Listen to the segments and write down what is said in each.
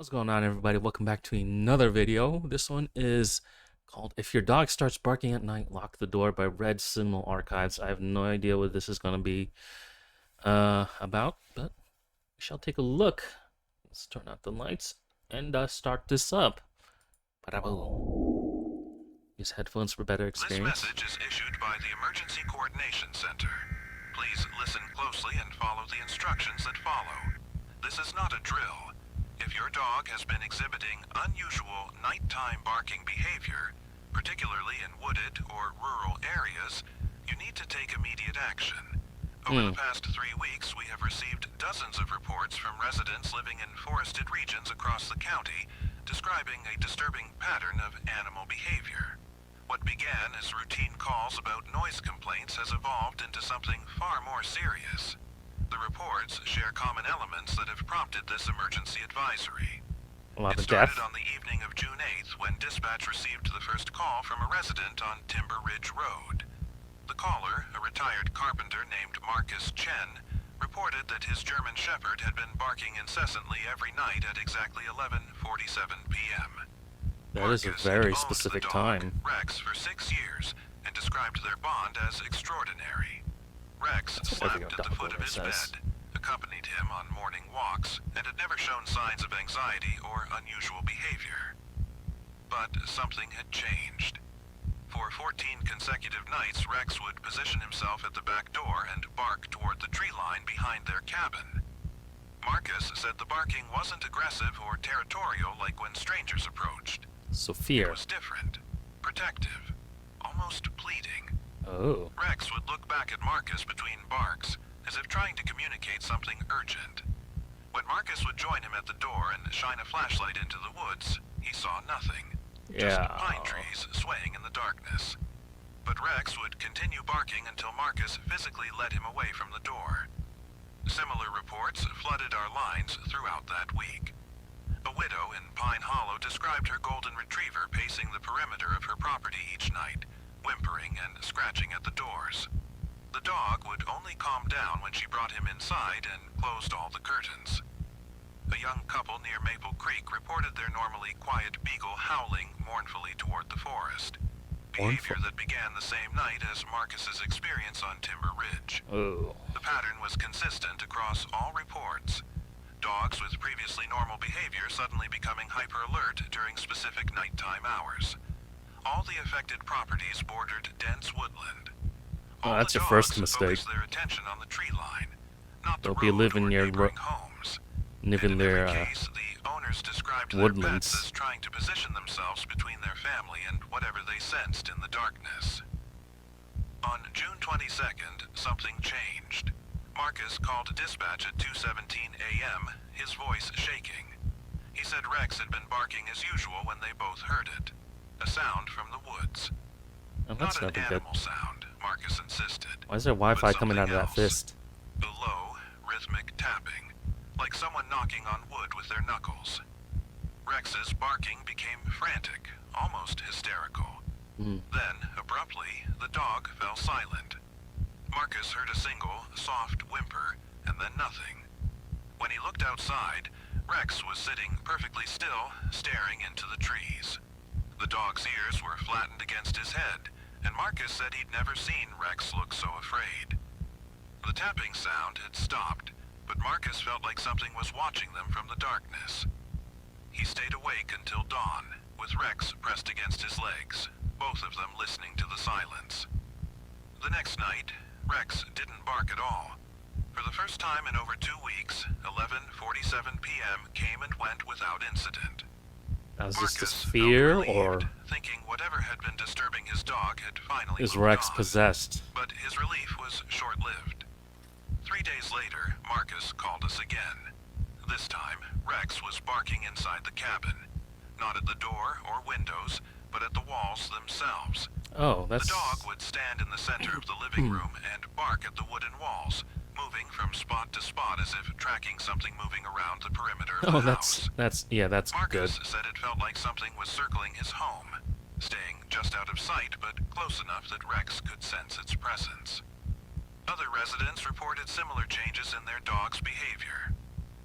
What's going on, everybody? Welcome back to another video. This one is called If Your Dog Starts Barking at Night, Lock the Door by Red Signal Archives. I have no idea what this is going to be about, but we shall take a look. Let's turn out the lights and start this up. Ba-da-boom. Use headphones for better experience. This message is issued by the Emergency Coordination Center. Please listen closely and follow the instructions that follow. This is not a drill. If your dog has been exhibiting unusual nighttime barking behavior, particularly in wooded or rural areas, you need to take immediate action. Over the past 3 weeks, we have received dozens of reports from residents living in forested regions across the county describing a disturbing pattern of animal behavior. What began as routine calls about noise complaints has evolved into something far more serious. The reports share common elements that have prompted this emergency advisory. A lot It of death. started on the evening of June 8th when dispatch received the first call from a resident on Timber Ridge Road. The caller, a retired carpenter named Marcus Chen, reported that his German Shepherd had been barking incessantly every night at exactly 11:47 p.m. That is a Marcus very had owned specific the dog, time. Rex, for 6 years, and described their bond as extraordinary. Rex That's what every slept at the dog foot of owner his says. bed, accompanied him on morning walks, and had never shown signs of anxiety or unusual behavior. But something had changed. For 14 consecutive nights, Rex would position himself at the back door and bark toward the tree line behind their cabin. Marcus said the barking wasn't aggressive or territorial like when strangers approached. So It fear. was different, protective, almost pleading. Oh. Rex would look back at Marcus between barks, as if trying to communicate something urgent. When Marcus would join him at the door and shine a flashlight into the woods, he saw nothing. Just Yeah. pine trees swaying in the darkness. But Rex would continue barking until Marcus physically led him away from the door. Similar reports flooded our lines throughout that week. A widow in Pine Hollow described her golden retriever pacing the perimeter of her property each night, whimpering and scratching at the doors. The dog would only calm down when she brought him inside and closed all the curtains. A young couple near Maple Creek reported their normally quiet beagle howling mournfully toward the forest. Behavior that began the same night as Marcus's experience on Timber Ridge. Oh. The pattern was consistent across all reports. Dogs with previously normal behavior suddenly becoming hyper-alert during specific nighttime hours. All the affected properties bordered dense woodland. Oh, All that's the your first dogs mistake. focused their attention on the tree line, not the They'll be road living or near neighboring homes. living And in their every case, the owners described their woodlands. pets as trying to position themselves between their family and whatever they sensed in the darkness. On June 22nd, something changed. Marcus called dispatch at 2:17 a.m., his voice shaking. He said Rex had been barking as usual when they both heard it. A sound from the woods. Oh, that's Not an never good. animal sound, Marcus insisted. Why is there Wi-Fi but coming out of that something else. fist? A low, rhythmic tapping, like someone knocking on wood with their knuckles. Rex's barking became frantic, almost hysterical. Then, abruptly, the dog fell silent. Marcus heard a single, soft whimper, and then nothing. When he looked outside, Rex was sitting perfectly still, staring into the trees. The dog's ears were flattened against his head, and Marcus said he'd never seen Rex look so afraid. The tapping sound had stopped, but Marcus felt like something was watching them from the darkness. He stayed awake until dawn, with Rex pressed against his legs, both of them listening to the silence. The next night, Rex didn't bark at all. For the first time in over 2 weeks, 11:47 p.m. came and went without incident. Now, is this Marcus just felt fear, relieved, or thinking whatever had been disturbing his dog had finally is moved Rex on. possessed? But his relief was short-lived. 3 days later, Marcus called us again. This time, Rex was barking inside the cabin, not at the door or windows, but at the walls themselves. Oh, The that's... dog would stand in the center of the living room and bark at the wooden walls, moving from spot to spot as if tracking something moving around the perimeter of Oh, the house. that's good. Marcus said it felt like something was circling his home, staying just out of sight but close enough that Rex could sense its presence. Other residents reported similar changes in their dog's behavior.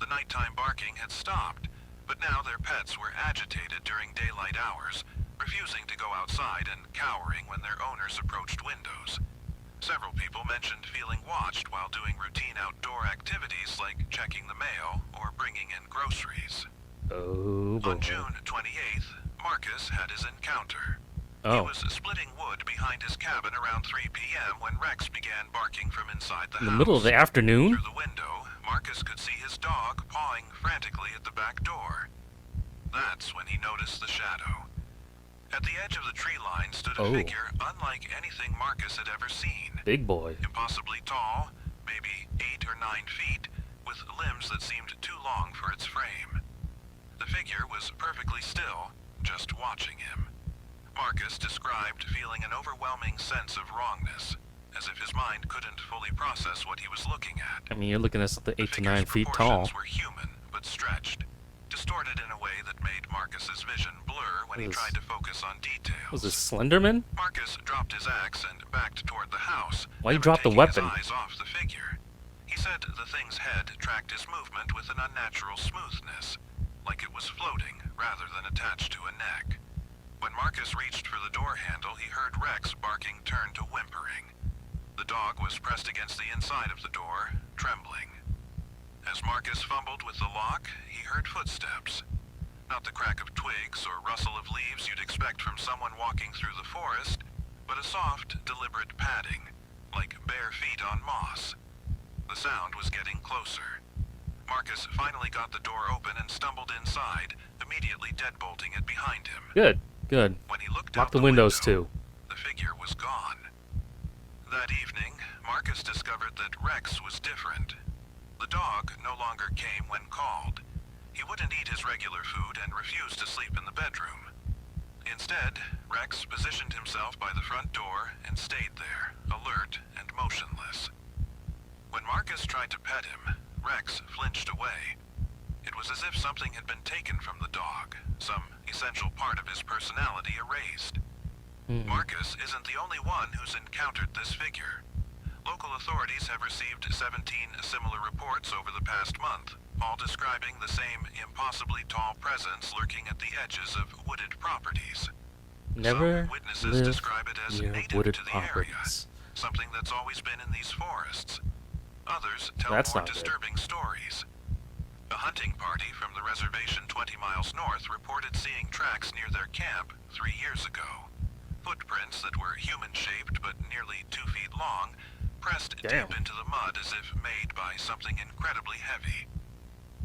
The nighttime barking had stopped, but now there cats were agitated during daylight hours, refusing to go outside and cowering when their owners approached windows. Several people mentioned feeling watched while doing routine outdoor activities like checking the mail or bringing in groceries. Oh, boy. On June 28th, Marcus had his encounter. He Oh. was splitting wood behind his cabin around 3 p.m. when Rex began barking from inside the house. In the middle of the afternoon? Through the window, Marcus could see his dog pawing frantically at the back door. That's when he noticed the shadow. At the edge of the tree line stood a figure unlike anything Marcus had ever seen. Big boy. Impossibly tall, maybe 8 or 9 feet, with limbs that seemed too long for its frame. The figure was perfectly still, just watching him. Marcus described feeling an overwhelming sense of wrongness, as if his mind couldn't fully process what he was looking at. I mean, you're looking at something 8 to 9 feet tall. The figure's proportions were human, but stretched, distorted in a way that made Marcus's vision blur when he tried to focus on details. Was this Slenderman? Marcus dropped his axe and backed toward the house. Why you drop the weapon? His eyes off the figure. He said the thing's head tracked his movement with an unnatural smoothness, like it was floating rather than attached to a neck. When Marcus reached for the door handle, he heard Rex barking turn to whimpering. The dog was pressed against the inside of the door, trembling. As Marcus fumbled with the lock, he heard footsteps. Not the crack of twigs or rustle of leaves you'd expect from someone walking through the forest, but a soft, deliberate padding, like bare feet on moss. The sound was getting closer. Marcus finally got the door open and stumbled inside, immediately deadbolting it behind him. Good, good. When he looked Lock out the windows window, too. the figure was gone. That evening, Marcus discovered that Rex was different. The dog no longer came when called. He wouldn't eat his regular food and refused to sleep in the bedroom. Instead, Rex positioned himself by the front door and stayed there, alert and motionless. When Marcus tried to pet him, Rex flinched away. It was as if something had been taken from the dog, some essential part of his personality erased. Marcus isn't the only one who's encountered this figure. Local authorities have received 17 similar reports over the past month, all describing the same impossibly tall presence lurking at the edges of wooded properties. Never Some witnesses live describe it as near native wooded to the properties. area, something that's always been in these forests. Others tell That's more not good. disturbing stories. A hunting party from the reservation 20 miles north reported seeing tracks near their camp 3 years ago. Footprints that were human-shaped but nearly 2 feet long, pressed Damn. deep into the mud as if made by something incredibly heavy.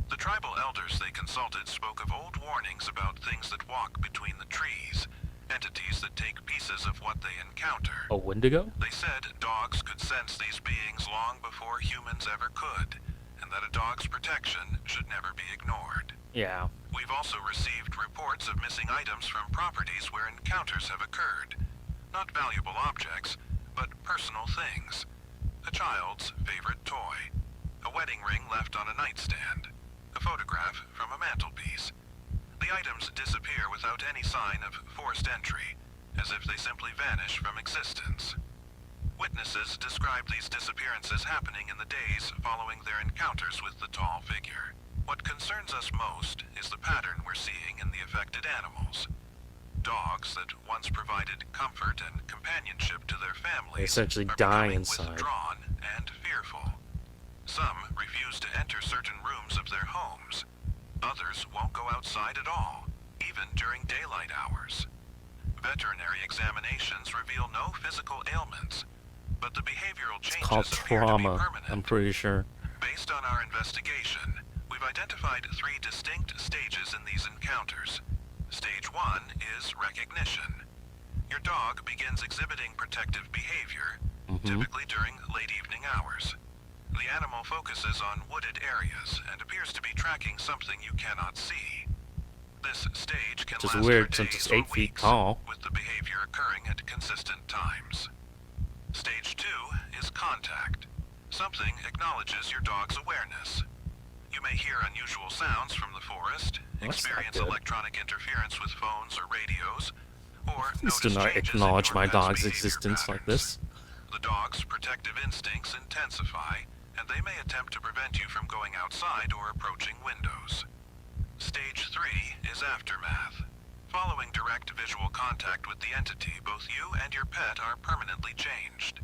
The tribal elders they consulted spoke of old warnings about things that walk between the trees, entities that take pieces of what they encounter. A Wendigo? They said dogs could sense these beings long before humans ever could, and that a dog's protection should never be ignored. Yeah. We've also received reports of missing items from properties where encounters have occurred. Not valuable objects, but personal things. A child's favorite toy. A wedding ring left on a nightstand. A photograph from a mantelpiece. The items disappear without any sign of forced entry, as if they simply vanish from existence. Witnesses describe these disappearances happening in the days following their encounters with the tall figure. What concerns us most is the pattern we're seeing in the affected animals. Dogs that once provided comfort and companionship to their families They essentially are die becoming inside. withdrawn and fearful. Some refuse to enter certain rooms of their homes. Others won't go outside at all, even during daylight hours. Veterinary examinations reveal no physical ailments, but the behavioral It's changes called appear to be trauma, permanent. I'm pretty sure. Based on our investigation, we've identified 3 distinct stages in these encounters. Stage 1 is recognition. Your dog begins exhibiting protective behavior, typically during late evening hours. The animal focuses on wooded areas and appears to be tracking something you cannot see. This stage can Which is last weird for since days it's or 8 feet weeks, tall. with the behavior occurring at consistent times. Stage 2 is contact. Something acknowledges your dog's awareness. You may hear unusual sounds from the forest, That's not experience good. electronic interference with phones or radios, or Please do notice not changes in acknowledge your my pet's dog's behavior existence like patterns. this. The dog's protective instincts intensify, and they may attempt to prevent you from going outside or approaching windows. Stage 3 is is aftermath. Following direct visual contact with the entity, both you and your pet are permanently changed.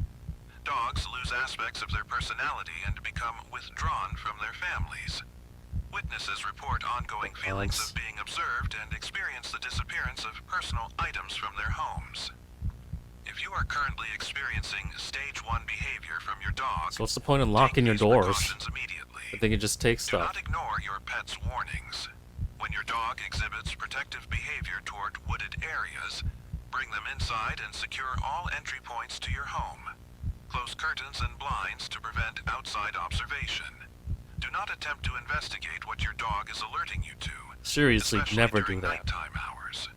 Dogs lose aspects of their personality and become withdrawn from their families. Witnesses report ongoing feelings of being observed and experience the disappearance of personal items from their homes. If you are currently experiencing stage 1 behavior from your dog, so what's the point of locking your doors? Immediately. If they can just take stuff. Do not ignore your pet's warnings. When your dog exhibits protective behavior toward wooded areas, bring them inside and secure all entry points to your home. Close curtains and blinds to prevent outside observation. Do not attempt to investigate what your dog is alerting you to. Seriously, never do that. Nighttime hours.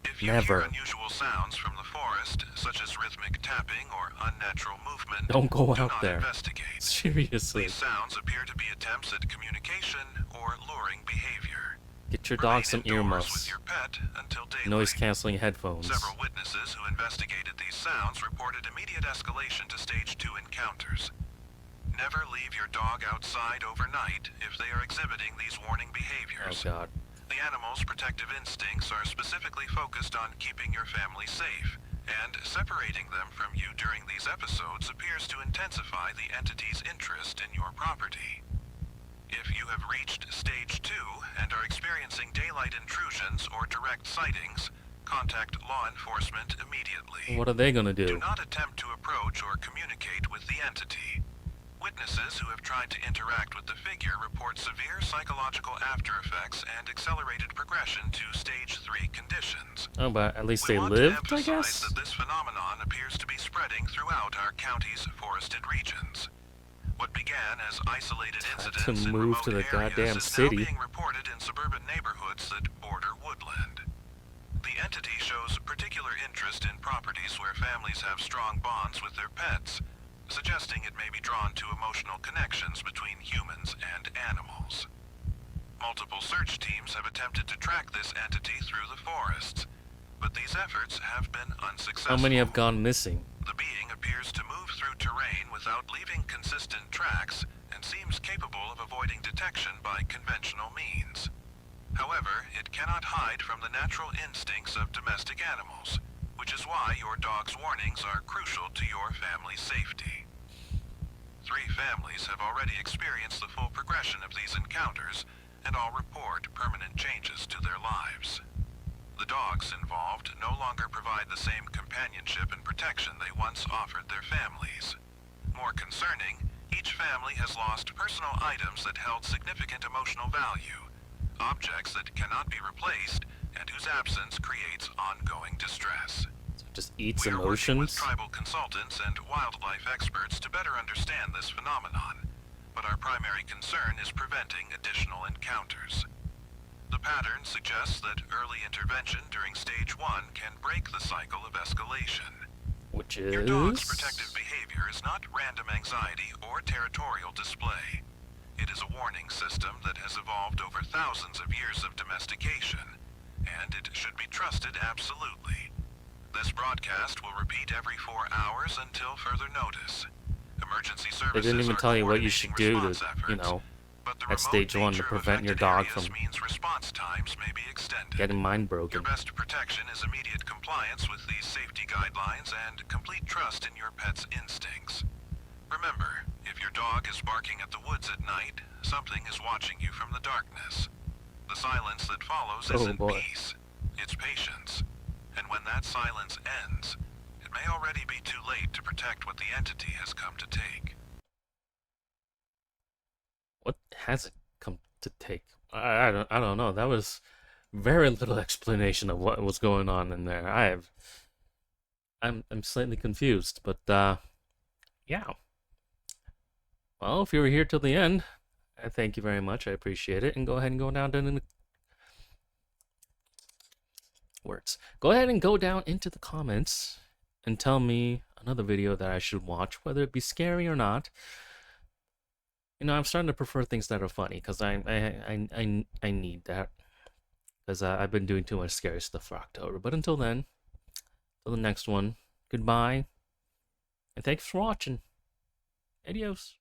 If you hear unusual sounds from the forest, such as rhythmic tapping or unnatural movement, don't go out there. Investigate. Seriously. These sounds appear to be attempts at communication or luring behavior. Get your dog some earmuffs. With your pet until daylight. Noise-canceling headphones. Several witnesses who investigated these sounds reported immediate escalation to stage 2 encounters. Never leave your dog outside overnight if they are exhibiting these warning behaviors. Oh, God. The animal's protective instincts are specifically focused on keeping your family safe, and separating them from you during these episodes appears to intensify the entity's interest in your property. If you have reached stage 2 and are experiencing daylight intrusions or direct sightings, contact law enforcement immediately. What are they gonna do? Do not attempt to approach or communicate with the entity. Witnesses who have tried to interact with the figure report severe psychological after effects and accelerated progression to stage 3 conditions. Oh, but at least they lived, I guess? That this phenomenon appears to be spreading throughout our county's forested regions. What began as isolated incidents in remote to the goddamn is city. now being reported in suburban neighborhoods that border woodland. The entity shows particular interest in properties where families have strong bonds with their pets, suggesting it may be drawn to emotional connections between humans and animals. Multiple search teams have attempted to track this entity through the forests, but these efforts have been unsuccessful. How many have gone missing? The being appears to move through terrain without leaving consistent tracks and seems capable of avoiding detection by conventional means. However, it cannot hide from the natural instincts of domestic animals, which is why your dog's warnings are crucial to your family's safety. 3 families have already experienced the full progression of these encounters, and all report permanent changes to their lives. The dogs involved no longer provide the same companionship and protection they once offered their families. More concerning, each family has lost personal items that held significant emotional value, objects that cannot be replaced and whose absence creates ongoing distress. So it just eats We are working with emotions? tribal consultants and wildlife experts to better understand this phenomenon, but our primary concern is preventing additional encounters. The pattern suggests that early intervention during stage 1 can break the cycle of escalation. Which is... Your dog's protective behavior is not random anxiety or territorial display. It is a warning system that has evolved over thousands of years of domestication, and it should be trusted absolutely. This broadcast will repeat every 4 hours until further notice. Emergency services They didn't even tell you what you should do to, you know, at stage 1 to prevent your dog from response times may be extended. getting mind broken. Your best protection is immediate compliance with these safety guidelines and complete trust in your pet's instincts. Remember, if your dog is barking at the woods at night, something is watching you from the darkness. The silence that follows isn't peace, it's patience. And when that silence ends, it may already be too late to protect what the entity has come to take. What has it come to take? I don't know. That was very little explanation of what was going on in there. I'm slightly confused, but yeah. Well, if you were here till the end, I thank you very much. I appreciate it. And go ahead and go down into the words. Go ahead and go down into the comments and tell me another video that I should watch, whether it be scary or not. You know, I'm starting to prefer things that are funny because I need that, because I've been doing too much scary stuff for October. But until then, till the next one, goodbye, and thanks for watching. Adios.